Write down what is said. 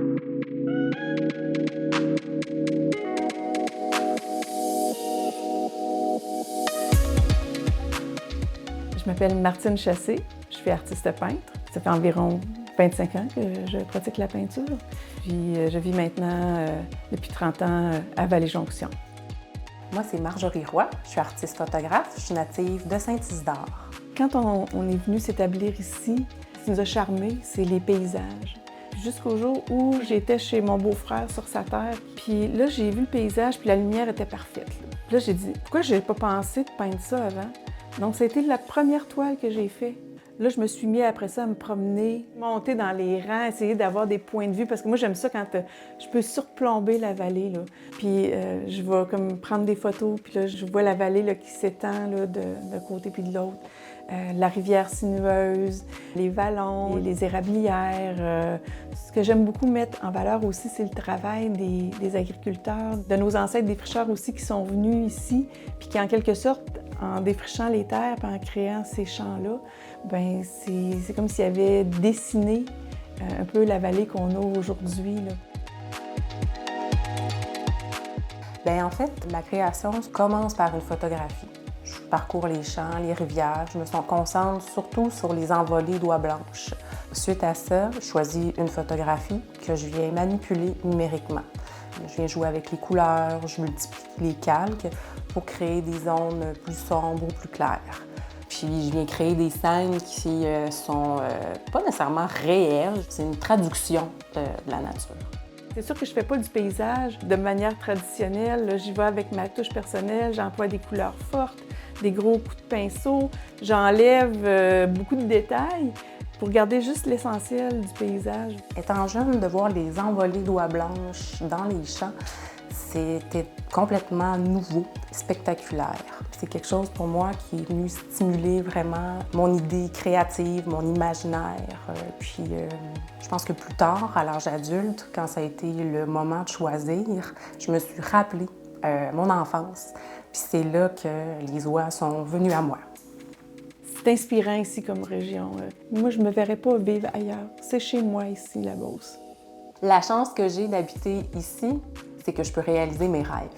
Je m'appelle Martine Chassé, je suis artiste peintre. Ça fait environ 25 ans que je pratique la peinture. Puis je vis maintenant depuis 30 ans à Vallée-Jonction. Moi, c'est Marjorie Roy, je suis artiste photographe, je suis native de Saint-Isidore. Quand on est venu s'établir ici, ce qui nous a charmés, c'est les paysages. Jusqu'au jour où j'étais chez mon beau-frère sur sa terre, puis là, j'ai vu le paysage, puis la lumière était parfaite. Là, j'ai dit, pourquoi je n'avais pas pensé de peindre ça avant? Donc, ça a été la première toile que j'ai faite. Là, je me suis mis après ça à me promener, monter dans les rangs, essayer d'avoir des points de vue, parce que moi, j'aime ça quand je peux surplomber la vallée, là. Puis je vais comme prendre des photos, puis là, je vois la vallée là, qui s'étend d'un côté puis de l'autre. La rivière sinueuse, les vallons, les érablières. Ce que j'aime beaucoup mettre en valeur aussi, c'est le travail des agriculteurs, de nos ancêtres défricheurs aussi qui sont venus ici, puis qui, en quelque sorte, en défrichant les terres et en créant ces champs-là, ben c'est comme s'ils avaient dessiné un peu la vallée qu'on a aujourd'hui. Bien, en fait, ma création commence par une photographie. Je parcours les champs, les rivières, je me concentre surtout sur les envolées d'oies blanches. Suite à ça, je choisis une photographie que je viens manipuler numériquement. Je viens jouer avec les couleurs, je multiplie les calques pour créer des zones plus sombres ou plus claires. Puis je viens créer des scènes qui sont pas nécessairement réelles, c'est une traduction de la nature. C'est sûr que je ne fais pas du paysage de manière traditionnelle. J'y vais avec ma touche personnelle, j'emploie des couleurs fortes, des gros coups de pinceau, j'enlève beaucoup de détails pour garder juste l'essentiel du paysage. Étant jeune, de voir les envolées d'oies blanches dans les champs, c'était complètement nouveau, spectaculaire. C'est quelque chose pour moi qui est venu stimuler vraiment mon idée créative, mon imaginaire. Je pense que plus tard, à l'âge adulte, quand ça a été le moment de choisir, je me suis rappelé mon enfance. Puis c'est là que les oies sont venues à moi. C'est inspirant ici comme région. Moi, je ne me verrais pas vivre ailleurs. C'est chez moi ici, la Beauce. La chance que j'ai d'habiter ici, c'est que je peux réaliser mes rêves.